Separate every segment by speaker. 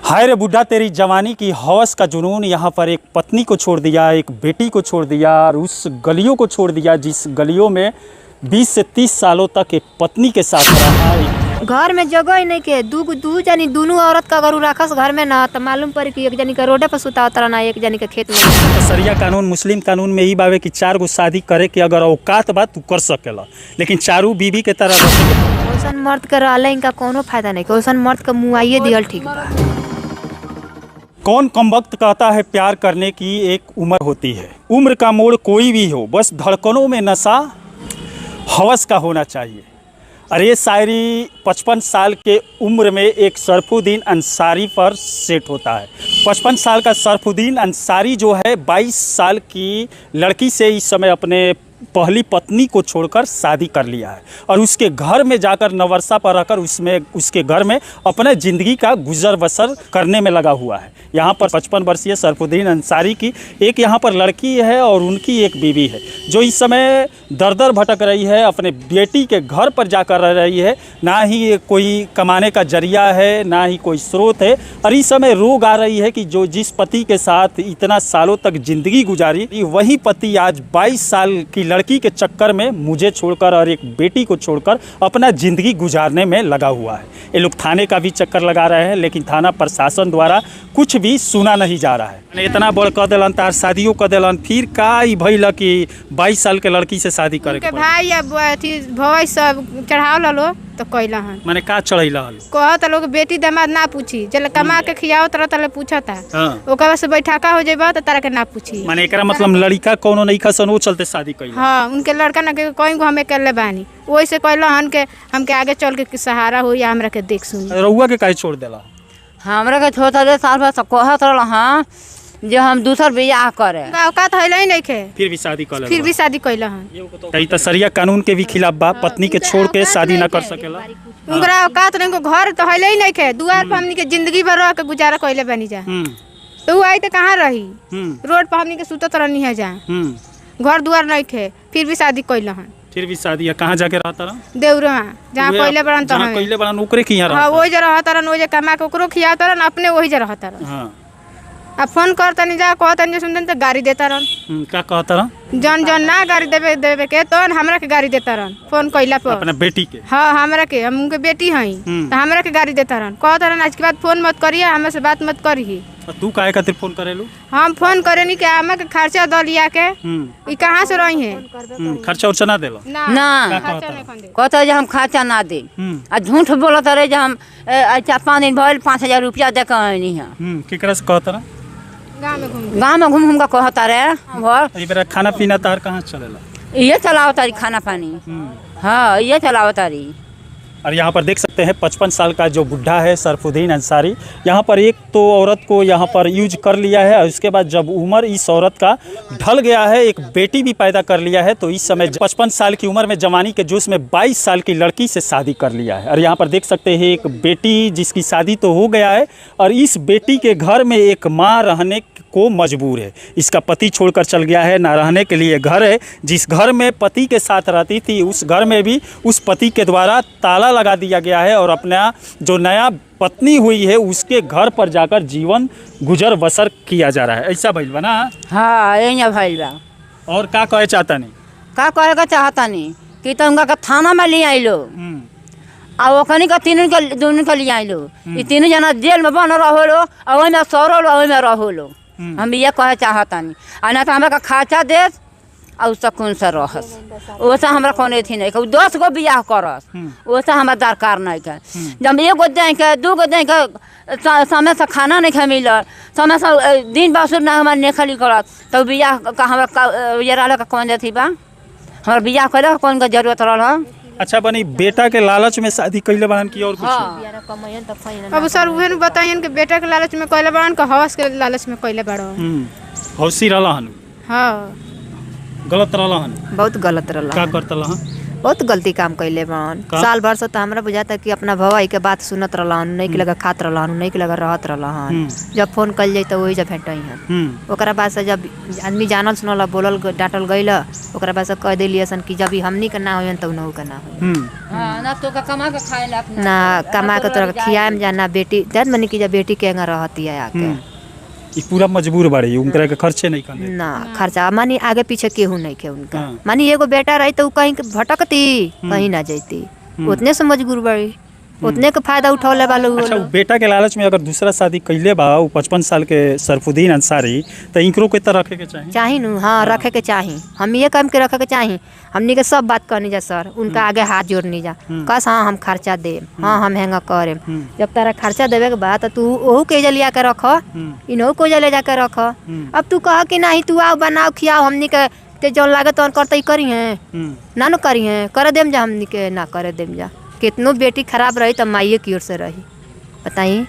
Speaker 1: हाय रे बुढ़ा, तेरी जवानी की हवस का जुनून, यहाँ पर एक पत्नी को छोड़ दिया, एक बेटी को छोड़ दिया और उस गलियों को छोड़ दिया जिस गलियों में 20 से 30 सालों तक एक पत्नी के साथ रहा।
Speaker 2: घर में जगह ही नहीं के दू जनी दोनों औरत का अगर राखस घर में ना तो मालूम पड़ी कि एक जनी का रोडे पर सुता उतरा ना एक जनी के खेत में।
Speaker 1: शरिया कानून, मुस्लिम कानून में ही बावे कि 4 गो शादी करे के अगर औकात बा तू कर सकेला, लेकिन चारू बीबी के तरह
Speaker 2: ओसन मर्द के रहले इनका कोनो फायदा नहीं, ओसन मर्द का मुआइए दियल ठीक बा।
Speaker 1: कौन कमबख्त कहता है प्यार करने की एक उम्र होती है। उम्र का मोड़ कोई भी हो, बस धड़कनों में नशा हवस का होना चाहिए। अरे ये शायरी 55 साल के उम्र में एक सरफुद्दीन अंसारी पर सेट होता है। 55 साल का सरफुद्दीन अंसारी जो है 22 साल की लड़की से इस समय अपने पहली पत्नी को छोड़कर शादी कर लिया है और उसके घर में जाकर नवर्सा पर रहकर उसके घर में अपने ज़िंदगी का गुजर बसर करने में लगा हुआ है। यहाँ पर 55 वर्षीय सरफुद्दीन अंसारी की एक यहाँ पर लड़की है और उनकी एक बीवी है जो इस समय दर दर भटक रही है, अपने बेटी के घर पर जाकर रह रही है। ना ही कोई कमाने का जरिया है, ना ही कोई स्रोत है और इस समय रोग आ रही है कि जो जिस पति के साथ इतना सालों तक ज़िंदगी गुजारी, वही पति आज 22 साल की लड़की के चक्कर में मुझे छोड़कर और एक बेटी को छोड़कर अपना ज़िंदगी गुजारने में लगा हुआ है। ये लोग थाने का भी चक्कर लगा रहे हैं, लेकिन थाना प्रशासन द्वारा कुछ भी सुना नहीं जा रहा है। इतना बड़ कह दिलन, तार शादियों कह दिलन, फिर का ई भइल कि 22 साल के लड़की से शादी करे के
Speaker 2: भाई अब अथी भवई सब चढ़ाव लो तो कैला हन
Speaker 1: माने का चढ़ैला हल
Speaker 2: कहत लोग बेटी दामाद ना पूछी, जल कमा के खियाओ तरह तले पूछता ओकरा से बैठाका हो जेबा तो तारा के ना पूछी।
Speaker 1: माने एकरा मतलब लड़का कोनो नहीं खसन वो चलते शादी कैला।
Speaker 2: हां, उनके लड़का ना के कोई हमें करले बानी ओइ से कहला हन के हमके आगे चल के सहारा हो या हमरा के देख सुन।
Speaker 1: रउआ के काहे छोड़ देला?
Speaker 3: हमरा के छोटा दे साल भर कहत रहल हां जो हम दूसर बियाह करे,
Speaker 2: औकात हइले ही नहीं खे,
Speaker 1: फिर भी शादी
Speaker 2: कैला हन।
Speaker 1: कई तो शरिया कानून के भी खिलाफ बा, पत्नी के छोड़ के शादी ना कर सकेला।
Speaker 2: उनकरा औकात नहीं को घर तो हइले ही नहीं खे, दुआर पर हमनी के जिंदगी भर रह के गुजारा कइले बनी जा। तो आई तो कहां रही, रोड पर हमनी के सुतत रहनी है जा, घर दुआर नहीं खे, फिर भी शादी कैला हन।
Speaker 1: फिर भी शादी कहाँ जाके रहता रहा?
Speaker 2: देवरा जहाँ पहले बड़न तो
Speaker 1: जहाँ पहले बड़न ओकरे के यहाँ रहता।
Speaker 2: हां, वही जरा रहता रहन, वही जे कमा के ओकरो खियाता रहन, अपने वही जरा रहता रहन। हां, अब फोन करता नहीं जा कहता नहीं सुनते तो गाड़ी देता रहन।
Speaker 1: क्या कहता रहा?
Speaker 2: जन ना गाड़ी देवे के तो हमरा के गाड़ी देता रहन फोन कइला पर।
Speaker 1: अपने बेटी के? हां,
Speaker 2: हमरा के, हम उनके बेटी हई तो हमरा के गाड़ी देता रहन, कहता रहन आज के बाद फोन मत करिए, हमरा से बात मत करिए।
Speaker 1: तू काहे खातिर फोन करेलू?
Speaker 2: हम फोन करेनी के हमरा के खर्चा द लिया के ई कहां से रही है,
Speaker 1: खर्चा उर्चा ना देला
Speaker 3: ना कहता जे हम खर्चा ना दे आ झूठ बोलत रहे जे हम 4-5 दिन भइल 5000 रुपया दे के आनी है।
Speaker 1: केकरा से कहता रहा?
Speaker 3: गाँव में घूम के कहता रहे घर।
Speaker 1: ई बेरा खाना पीना तार कहाँ चलेला?
Speaker 3: ये चलाओ तारी खाना पानी। हाँ, ये चलाओ तारी।
Speaker 1: और यहाँ पर देख सकते हैं 55 साल का जो बुढ़ा है सरफुद्दीन अंसारी, यहाँ पर एक तो औरत को यहाँ पर यूज कर लिया है और उसके बाद जब उम्र इस औरत का ढल गया है, एक बेटी भी पैदा कर लिया है, तो इस समय 55 साल की उम्र में जवानी के जोश में 22 साल की लड़की से शादी कर लिया है। और यहाँ पर देख सकते हैं एक बेटी जिसकी शादी तो हो गया है और इस बेटी के घर में एक माँ रहने को मजबूर है। इसका पति छोड़कर चल गया है, ना रहने के लिए घर है। जिस घर में पति के साथ रहती थी उस घर में भी उस पति के द्वारा ताला लगा दिया गया है और अपना जो नया पत्नी हुई है उसके घर पर जाकर जीवन गुजर बसर किया जा रहा है। ऐसा भइल बा ना?
Speaker 3: हाँ, यही भइल बा।
Speaker 1: और का कहे चाहता नहीं?
Speaker 3: का कहे का चाहता नहीं कि तो उनका थाना में ले आइलो आ ओखनी का तीनों के दोनों के ले आइलो, ई तीनों जना जेल में बन रहो और ओइ में सरो ओइ में रहो। हम ये कहे चाहता नहीं आ ना तो हमरा खर्चा दे और सकून से रहस, वैसा हमरा कोने थी नहीं 10 गो बियाह करस, वैसा हमरा दरकार नहीं है। जब 1 गो दे के 2 गो दे के समय से खाना नहीं खा मिल, समय से दिन बासुर ना हमारे नहीं खाली करत, तो बियाह का हमरा ये रहला का कौन जाती बा, हमरा बियाह करे कौन का जरूरत रहल?
Speaker 1: अच्छा बनी बेटा के लालच में शादी कैले बनन की और कुछ?
Speaker 2: अब सर उहे बताइए कि बेटा के लालच में कैले बड़न का हवस के लालच में कैले बड़न।
Speaker 1: हौसी रहला हन?
Speaker 2: हां,
Speaker 1: गलत रहला हन?
Speaker 2: बहुत गलत रहला।
Speaker 1: का करतला हन?
Speaker 4: बहुत गलती काम कैले बन। साल भर से तो हमरा बुझाता कि अपना भवाई के बात सुनत रहलन, नहीं के लगा खात रहलन, नहीं के लगा रहत रहलन। जब फोन कल जाई तो वही जब भेटई हन। ओकरा बाद से जब आदमी जानल सुनल बोलल डांटल गइल, ओकरा बाद से कह देलिए सन कि जब हमनी के ना होयन तब नहु के ना होई।
Speaker 3: हां ना तो कमा के खाए ला
Speaker 4: ना कमा के तोरा खियाम जाना बेटी जद मनी की जब बेटी के अंग रहती है आके
Speaker 1: ई पूरा मजबूर बाड़ी उनकरा के खर्चे नहीं करने
Speaker 4: ना खर्चा मानी आगे पीछे केहू नहीं के उनका। मानी एगो बेटा रही तो कहीं भटकती कहीं ना जाती, उतने से मजबूर बड़ी, उतने के फायदा उठौले वालों।
Speaker 1: अच्छा बेटा के लालच में अगर दूसरा शादी कैले बा 55 साल के सरफुद्दीन अंसारी तो इनकरो के तरह रखे के
Speaker 4: चाही नु। हाँ रखे के चाही, हम ये काम के रखे के चाही। हमनी के सब बात करनी जा सर, उनका आगे हाथ जोड़नी जा कस हाँ हम खर्चा दे, हाँ हम हेंगा करे। जब तारा खर्चा देवे के बाद तो तू ओहू के लिया के रख, इनहू को ले जाके रख। अब तू कह कि नहीं तू आओ बनाओ खियाओ, हमनी के जो लागे तो करते करी है ना न करी है, करे देम जा हमनी के ना करे देम जा। कितनो बेटी खराब रही तो माइए की ओर से रही बताई।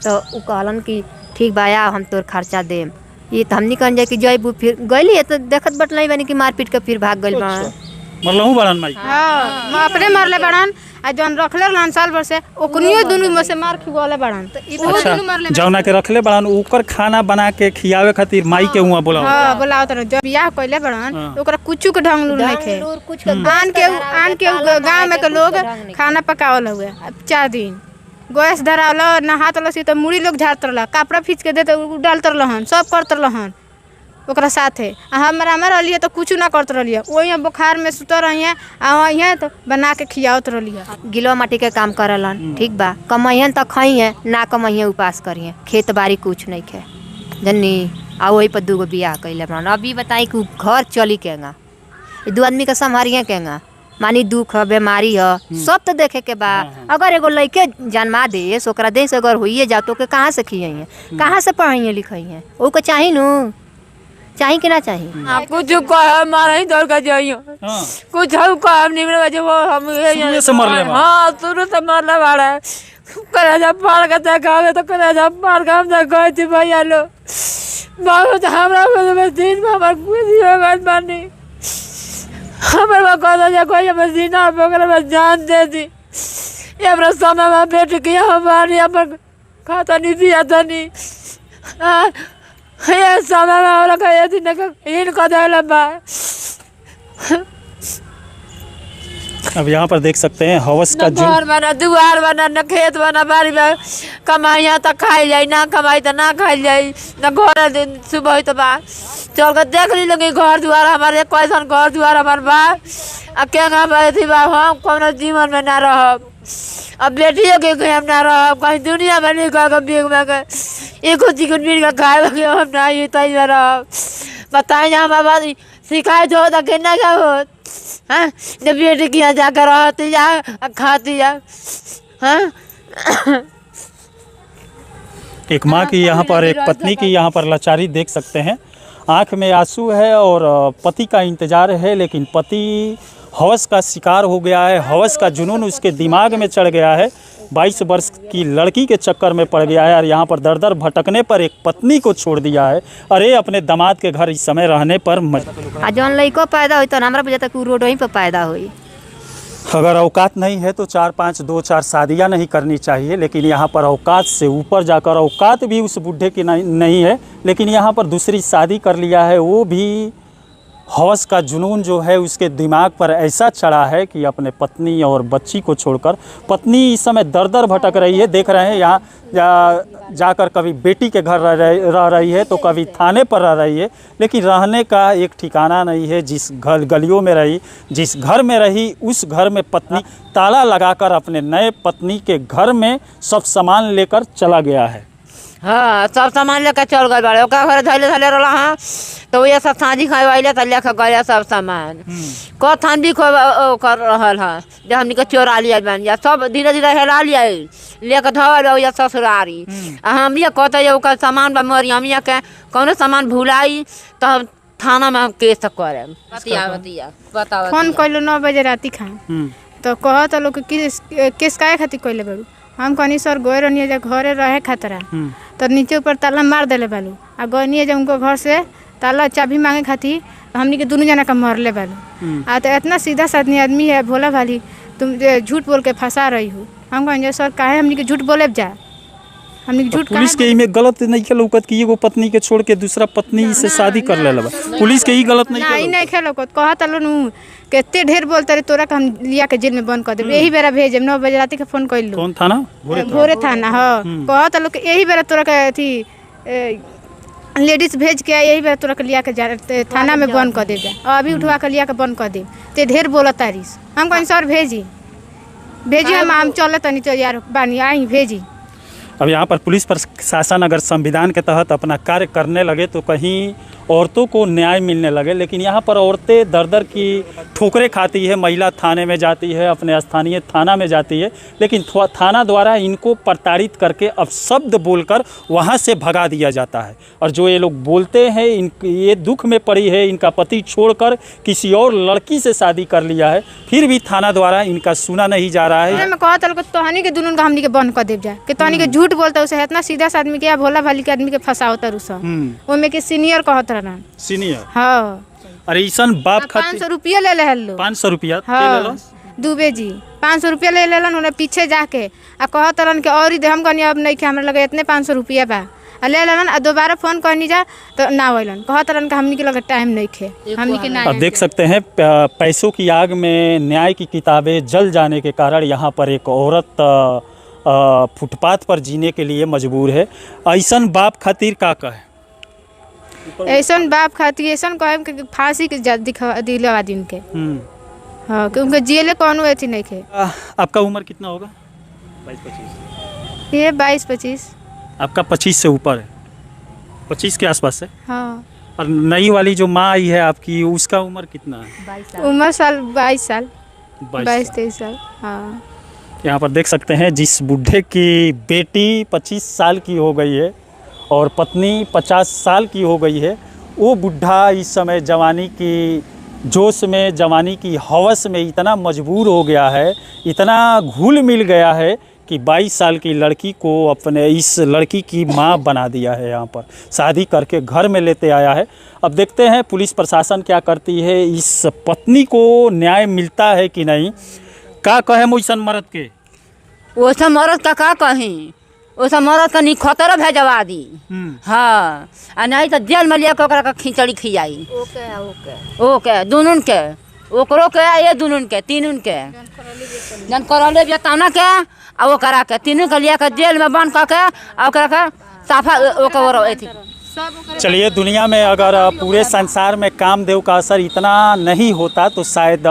Speaker 4: तो उ कहलन कि ठीक बाया हम तोर खर्चा देम। ये तो हमनी कहन जाए कि जयबू फिर गइली है तो देखत बटलाई बनी कि मार पीट के फिर भाग गइल बा।
Speaker 1: मरलहू बड़न माई
Speaker 2: हां अपने मारले बड़न आ जौन रखले रहन साल भर से ओकनियो दुनु में से मार खिगोले बड़न। तो ई बहुत दुनु मारले
Speaker 1: जौना के रखले बड़न ओकर खाना बना के खियावे खातिर माई के हुआ बोला।
Speaker 2: हां बोलाओ त जब बियाह कइले बड़न ओकरा कुछु के ढंग लूर नहीं खे। आन के गांव में के लोग खाना पकावल हुए 4 दिन गैस धरावल नहात लसी तो मुड़ी लोग झाड़त रहला, कपड़ा खींच के देते डालत रहलन, सब करत रहलन ओकरा साथे। हमारा रहलिए तो कुछ ना करत रहलिए, वही बुखार में सुत रहिए आ वहीं तो बना के खियावत रहलिए।
Speaker 4: गिलो माटी के काम करलन ठीक बा, कमाइहन तो खाइए ना कमाइए उपास करिए, खेत बाड़ी कुछ नहीं खे जन्नी। आ वही पर 2 गो बियाह कैले बन। अभी बताई कि घर चली केगा, 2 आदमी के संभारिए केगा। मानी दुख है बीमारी है सब तो देखे के बा। अगर एगो लड़के जन्मा दे ओकरा देह से अगर होइए जा तो कहाँ से खियाइए, कहाँ से पढ़ाइए लिखाइए, वो को चाही नु चाही कि ना चाही।
Speaker 3: कुछ कह मारा ही दौड़ कर जाइयो कुछ हम कह निमन बजे वो हम
Speaker 1: शुरू से मरले बा।
Speaker 3: हां शुरू से मरले बाड़ा करे जा पार के देखावे तो करे जा पार काम से गई थी भैया लो बहुत हमरा में दिन में हमर खुशी हो गई बानी। हमर कहता जा कोई हम जीना ओकरा में जान दे दी। ये हमरा समय में बेटी के हमारी अपन खाता नहीं दिया था नहीं ये समय में हमरा कहे दिन इन कदल बा।
Speaker 1: अब यहाँ पर देख सकते हैं हवस का जो
Speaker 3: घर बना दुआर बना न खेत बना बाड़ी में कमाई तो खाई जाए ना कमाई तो ना खाई जाए न घर दिन सुबह तो बा चल कर देख ली लोग घर दुआर हमारे कैसन घर दुआर हमार बा आ केगा थी बा हम कौन जीवन में ना रह। अब बेटियों के हम ना रह कहीं दुनिया में नहीं कह बेग में एक चिकन मीट का खाए हम ना ये तय रह बताए हम बाबा शिकायत हो तो कहना क्या हो हाँ जब बेटी की यहाँ जाकर रहती जा खाती जा। हाँ
Speaker 1: एक माँ की यहाँ पर एक पत्नी की यहाँ पर लाचारी देख सकते हैं, आँख में आंसू है और पति का इंतजार है, लेकिन पति हवस का शिकार हो गया है, हवस का जुनून उसके दिमाग में चढ़ गया है, 22 वर्ष की लड़की के चक्कर में पड़ गया है और यहाँ पर दर दर भटकने पर एक पत्नी को छोड़ दिया है। अरे अपने दामाद के घर इस समय रहने पर
Speaker 4: जौन लड़को पैदा हुई तो हमरा बुझाता कि रोड वहीं पर पैदा हुई।
Speaker 1: अगर औकात नहीं है तो 4-5 2-4 शादियाँ नहीं करनी चाहिए, लेकिन यहाँ पर औकात से ऊपर जाकर औकात भी उस बूढ़े की नहीं है, लेकिन यहाँ पर दूसरी शादी कर लिया है। वो भी हवस का जुनून जो है उसके दिमाग पर ऐसा चढ़ा है कि अपने पत्नी और बच्ची को छोड़कर पत्नी इस समय दर दर भटक रही है। देख रहे हैं यहाँ जाकर कभी बेटी के घर रह रही है तो कभी थाने पर रह रही है, लेकिन रहने का एक ठिकाना नहीं है। जिस गलियों में रही, जिस घर में रही, उस घर में पत्नी ताला लगाकर अपने नए पत्नी के घर में सब सामान लेकर चला गया है।
Speaker 3: हाँ सब सामान लेकर चल गए बाड़े ओकरा घर धैले धैले रहा। हाँ तो ये सब साँझी खवाइले तो लेकर गए सब सामान क थान भी कर रहल है जब हमनी के चोरा लिया बन या सब धीरे धीरे हेरा लिया लेकर धल या ससुरारी। हम ये कहते ओकर सामान बमरी हम ये के कौनो सामान भुलाई तो हम थाना में हम केस करे। बताओ
Speaker 2: फोन कैलो 9 बजे राती खाए तो कहत लोग केस काहे खातिर कैले बड़ू। हम कहनी सर गए रहनी जब घरे रहे खतरा तो नीचे ऊपर ताला मार देले बालू आ गनी जब उनको घर से ताला चाबी मांगे खातिर हमनी के दोनों जना का मरले बालू। आ तो इतना सीधा साधनी आदमी है, भोला भाली, तुम झूठ बोल के फंसा रही हो। हम कहेंगे सर काहे हमनी के झूठ बोले जा, हमनी झूठ
Speaker 1: पुलिस के इमे गलत नहीं के लौकत कि एगो पत्नी के छोड़ के दूसरा पत्नी से शादी कर लेला बा। पुलिस के ही गलत नहीं के
Speaker 2: नहीं खेलौकत। कहत नु केते ढेर बोलते रे, तोरा के हम लिया के जेल में बंद कर देब, यही बेरा भेजब। 9 बजे रात के फोन कइलू।
Speaker 1: कौन थाना?
Speaker 2: भोरे थाना। हां कहत लो के यही बेरा तोरा के अथी लेडीज भेज के यही बेरा तोरा के लिया के थाना में बंद कर देब। अभी उठवा के लिया के बंद कर देब। ते ढेर बोलत तारीस। हम कहीं सर भेजी हम चल तनी तो यार बानी आई भेजी।
Speaker 1: अब यहाँ पर पुलिस प्रशासन अगर संविधान के तहत अपना कार्य करने लगे तो कहीं औरतों को न्याय मिलने लगे, लेकिन यहाँ पर औरतें दर दर की ठोकरें खाती है। महिला थाने में जाती है, अपने स्थानीय थाना में जाती है, लेकिन थाना द्वारा इनको प्रताड़ित करके अपशब्द बोलकर वहाँ से भगा दिया जाता है। और जो ये लोग बोलते हैं, ये दुख में पड़ी है, इनका पति छोड़कर किसी और लड़की से शादी कर लिया है, फिर भी थाना द्वारा इनका सुना नहीं जा रहा है।
Speaker 2: मैं कहत हल तोहनी के दुनू का हमनी के बंद कर देब जा कि तोहनी के झूठ बोलता उसे इतना सीधा सा आदमी के भोला भाली के आदमी के फंसावता रुसा। ओमे के सीनियर कहत रहना।
Speaker 1: सीनियर?
Speaker 2: हाँ।
Speaker 1: अरे ईसन बाप खातिर
Speaker 2: 500 रुपया ले ले हल्लो।
Speaker 1: 500 रुपया?
Speaker 2: हाँ दुबे जी 500 रुपया ले लेलन। उन्हें पीछे जाके आ कहत रहन के और दे। हम कहनी अब नहीं के हमरा लगे इतने 500 रुपया बा। ले लेलन आ दोबारा फोन करनी जा तो ना होलन। कहत रहन के हमनी के लगे टाइम नहीं खे, हमनी के ना।
Speaker 1: अब देख सकते हैं पैसों की आग में न्याय की किताबें जल जाने के कारण यहाँ पर एक औरत फुटपाथ पर जीने के लिए मजबूर है। ऐसन बाप खातिर का कहे?
Speaker 2: ऐसन बाप खातिर ऐसन कहे कि फांसी के दिलवा दिन के। हाँ क्योंकि जेले कौनो अथी नहीं खे।
Speaker 1: आपका उम्र कितना होगा? 22-25।
Speaker 2: ये 22-25।
Speaker 1: आपका 25 से ऊपर है? 25 के आसपास है?
Speaker 2: हाँ।
Speaker 1: और नई वाली जो माँ आई है आपकी, उसका उम्र कितना है?
Speaker 2: उम्र साल 22 साल
Speaker 1: 22-23
Speaker 2: साल। हाँ।
Speaker 1: यहाँ पर देख सकते हैं जिस बूढ़े की बेटी 25 साल की हो गई है और पत्नी 50 साल की हो गई है, वो बूढ़ा इस समय जवानी की जोश में, जवानी की हवस में इतना मजबूर हो गया है, इतना घुल मिल गया है कि 22 साल की लड़की को अपने इस लड़की की माँ बना दिया है। यहाँ पर शादी करके घर में लेते आया है। अब देखते हैं पुलिस प्रशासन क्या करती है, इस पत्नी को न्याय मिलता है कि नहीं। का कहे मोइसन मरद के?
Speaker 3: ओसा मरद का कहीं, ओसा मरद का निखतर भेजवा दी। हाँ आ नहीं तो जेल में लिया के खिचड़ी खियाई। ओके दुनून के, ओकरो के ये दुनून के, तीनून के जन करले बेताना के आ वो करा के तीनों के लिया के जेल में बंद करके ओकरा के साफा ओकर एथी।
Speaker 1: चलिए, दुनिया में अगर पूरे संसार में कामदेव का असर इतना नहीं होता तो शायद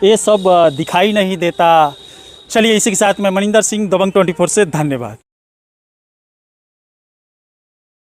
Speaker 1: ये सब दिखाई नहीं देता। चलिए, इसी के साथ मैं मनिंदर सिंह, दबंग 24 से धन्यवाद।